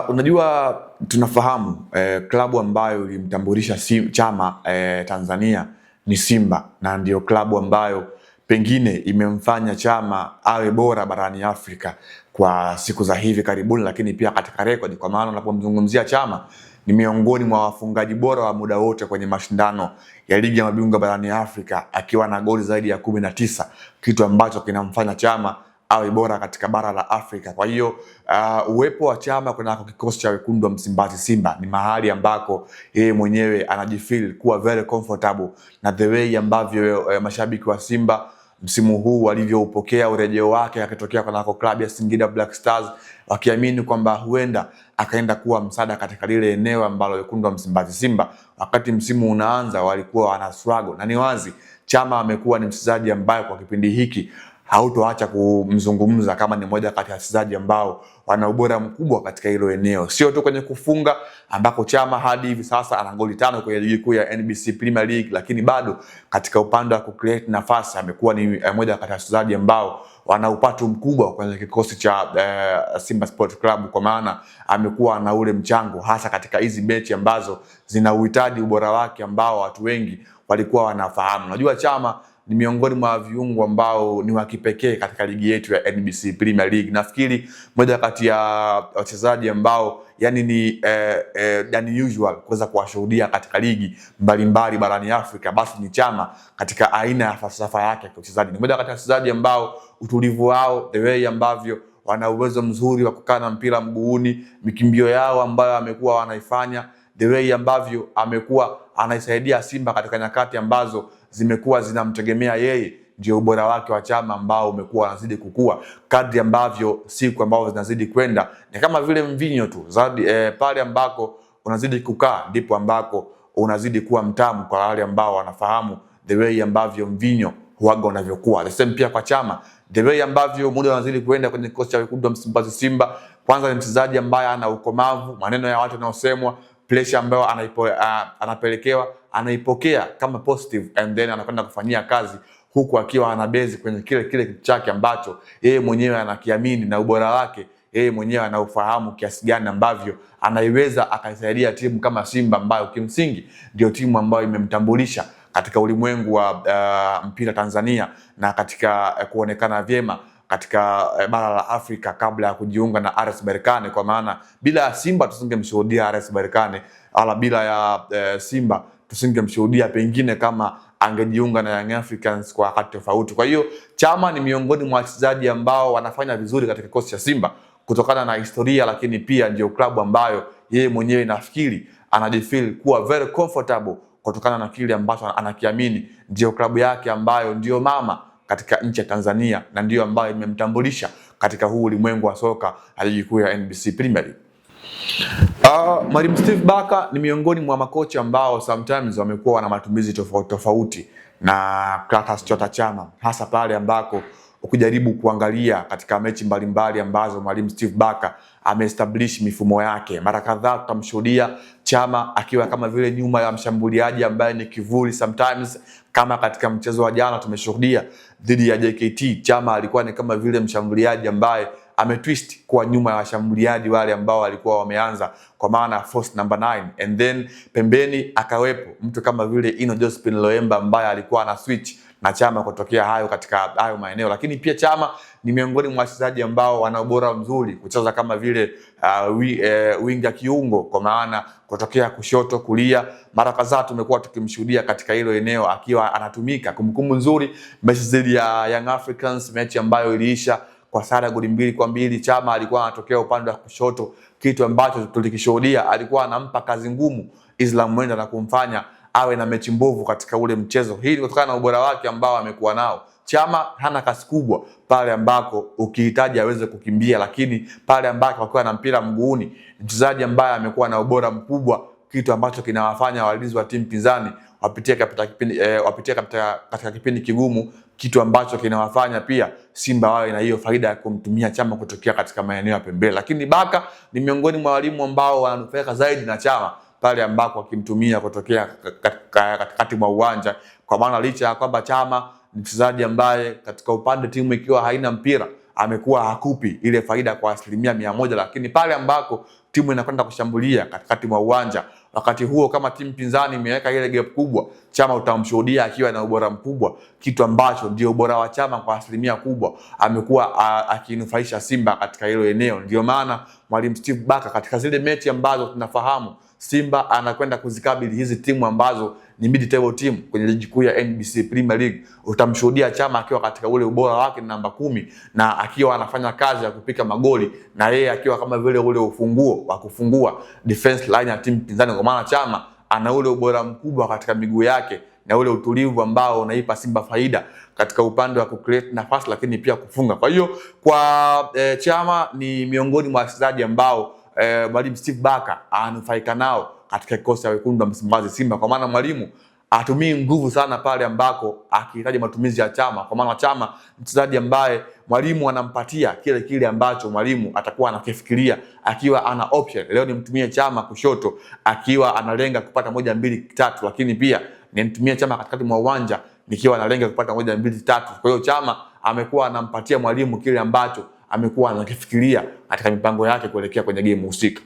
Unajua tunafahamu klabu ambayo ilimtambulisha Chama Tanzania ni Simba, na ndio klabu ambayo pengine imemfanya Chama awe bora barani Afrika kwa siku za hivi karibuni, lakini pia katika rekodi, kwa maana unapomzungumzia Chama ni miongoni mwa wafungaji bora wa muda wote kwenye mashindano ya ligi ya mabingwa barani Afrika akiwa na goli zaidi ya 19, kitu ambacho kinamfanya Chama awe bora katika bara la Afrika. Kwa hiyo uwepo wa Chama kwenye kikosi cha wekundu wa Msimbazi Simba ni mahali ambako yeye mwenyewe anajifeel kuwa very comfortable na the way ambavyo mashabiki wa Simba msimu huu walivyoupokea urejeo wake akitokea kwa klabu ya Singida Black Stars, wakiamini kwamba huenda akaenda kuwa msaada katika lile eneo ambalo wekundu wa Msimbazi Simba wakati msimu unaanza walikuwa wana struggle. Na ni wazi Chama amekuwa ni mchezaji ambaye kwa kipindi hiki hautoacha kumzungumza kama ni mmoja kati ya wachezaji ambao wana ubora mkubwa katika hilo eneo, sio tu kwenye kufunga ambako Chama hadi hivi sasa ana goli 5 kwenye ligi kuu ya NBC Premier League, lakini bado katika upande wa kucreate nafasi amekuwa ni mmoja kati ya wachezaji ambao wana upato mkubwa kwenye kikosi cha Simba Sport Club, kwa maana amekuwa na ule mchango hasa katika hizi mechi ambazo zina uhitaji ubora wake ambao watu wengi walikuwa wanafahamu. Unajua Chama ni miongoni mwa viungo ambao ni wa kipekee katika ligi yetu ya NBC Premier League. Nafikiri moja kati ya wachezaji ambao yani ni usual kuweza kuwashuhudia katika ligi mbalimbali barani Afrika, basi ni Chama katika aina ya falsafa yake kwa uchezaji. Ni moja kati ya wachezaji ambao utulivu wao, the way ambavyo wana uwezo mzuri wa kukaa na mpira mguuni, mikimbio yao ambayo amekuwa wanaifanya, the way ambavyo amekuwa anaisaidia Simba katika nyakati ambazo zimekuwa zinamtegemea yeye, ndio ubora wake wa Chama ambao umekuwa unazidi kukua kadri ambavyo siku ambazo zinazidi kwenda. Ni kama vile mvinyo tu zaidi, pale ambako unazidi kukaa ndipo ambako unazidi kuwa mtamu kwa wale ambao wanafahamu the way ambavyo mvinyo huaga unavyokuwa. The same pia kwa Chama, the way ambavyo muda unazidi kwenda kwenye kikosi cha wekundu wa Msimbazi Simba. Kwanza ni mchezaji ambaye ana ukomavu, maneno ya watu yanayosemwa, pressure ambayo anapelekewa anaipokea kama positive and then anakwenda kufanyia kazi, huku akiwa anabezi kwenye kile chake ambacho yeye mwenyewe anakiamini na ubora wake yeye mwenyewe anaufahamu kiasi gani ambavyo anaiweza akaisaidia timu kama Simba ambayo kimsingi ndio timu ambayo imemtambulisha katika ulimwengu wa mpira Tanzania na katika kuonekana vyema katika bara la Afrika kabla ya kujiunga na RS Berkane, kwa maana bila ya Simba tusingemshuhudia RS Berkane, ala bila ya Simba tusingemshuhudia pengine kama angejiunga na Young Africans kwa wakati tofauti. Kwa hiyo Chama ni miongoni mwa wachezaji ambao wanafanya vizuri katika kikosi cha Simba kutokana na historia, lakini pia ndio klabu ambayo yeye mwenyewe nafikiri anajifeel kuwa very comfortable kutokana na kile ambacho anakiamini ndio klabu yake ambayo ndio mama katika nchi ya Tanzania na ndio ambayo imemtambulisha katika huu ulimwengu wa soka ya ligi kuu ya NBC Premier League. Mwalimu Steve Barker ni miongoni mwa makocha ambao sometimes wamekuwa na matumizi tofauti na Clatous Chota Chama, hasa pale ambako ukijaribu kuangalia katika mechi mbalimbali ambazo mwalimu Steve Barker ameestablish mifumo yake. Mara kadhaa tutamshuhudia Chama akiwa kama vile nyuma ya mshambuliaji ambaye ni kivuli sometimes, kama katika mchezo wa jana tumeshuhudia dhidi ya JKT, Chama alikuwa ni kama vile mshambuliaji ambaye ametwist kwa nyuma ya washambuliaji wale ambao walikuwa wameanza, kwa maana force number 9, and then pembeni akawepo mtu kama vile Ino Josephine Loemba ambaye alikuwa ana switch na Chama kutokea hayo katika hayo maeneo. Lakini pia Chama ni miongoni mwa wachezaji ambao wana ubora mzuri kucheza kama vile winga kiungo, kwa maana kutokea kushoto kulia. Mara kadhaa tumekuwa tukimshuhudia katika hilo eneo akiwa anatumika. Kumbukumbu nzuri mechi dhidi ya Young Africans, mechi ambayo iliisha kwa sare goli 2-2, Chama alikuwa anatokea upande wa kushoto, kitu ambacho tulikishuhudia alikuwa anampa kazi ngumu Islam Mwenda na kumfanya awe na mechi mbovu katika ule mchezo. Hii kutokana na ubora wake ambao amekuwa nao. Chama hana kasi kubwa pale ambako ukihitaji aweze kukimbia, lakini pale ambako akiwa na mpira mguuni mchezaji ambaye amekuwa na ubora mkubwa, kitu ambacho kinawafanya walinzi wa timu pinzani wapitie katika kipindi kigumu, kitu ambacho kinawafanya pia Simba wawe na hiyo faida ya kumtumia Chama kutokea katika maeneo ya pembeni. Lakini Barker ni miongoni mwa walimu ambao wananufaika zaidi na Chama pale ambako akimtumia kutokea katikati mwa uwanja, kwa maana licha ya kwamba Chama ni mchezaji ambaye katika upande timu ikiwa haina mpira amekuwa hakupi ile faida kwa 100%, lakini pale ambako timu inakwenda kushambulia katikati mwa uwanja. Wakati huo kama timu pinzani imeweka ile gap kubwa, Chama utamshuhudia akiwa na ubora mkubwa, kitu ambacho ndio ubora wa Chama kwa asilimia kubwa amekuwa akinufaisha Simba katika hilo eneo. Ndio maana mwalimu Steve Barker katika zile mechi ambazo tunafahamu Simba anakwenda kuzikabili hizi timu ambazo ni mid table team kwenye ligi kuu ya NBC Premier League, utamshuhudia Chama akiwa katika ule ubora wake namba 10 na akiwa anafanya kazi ya kupika magoli, na yeye akiwa kama vile ule ufunguo wa kufungua defense line ya timu pinzani, kwa maana Chama ana ule ubora mkubwa katika miguu yake na ule utulivu ambao unaipa Simba faida katika upande wa kucreate nafasi lakini pia kufunga. Kwa hiyo Chama ni miongoni mwa wachezaji ambao mwalimu Steve Barker anufaika nao katika kikosi cha wekundu wa Msimbazi Simba, kwa maana mwalimu atumii nguvu sana pale ambako akihitaji matumizi ya Chama, kwa maana Chama mchezaji ambaye mwalimu anampatia kile ambacho mwalimu atakuwa anakifikiria akiwa ana option. Leo nimtumie Chama kushoto akiwa analenga kupata 1 2 3, lakini pia nimtumie Chama katikati mwa uwanja nikiwa analenga kupata 1 2 3. Kwa hiyo Chama amekuwa anampatia mwalimu kile ambacho amekuwa anakifikiria katika mipango yake kuelekea kwenye game husika.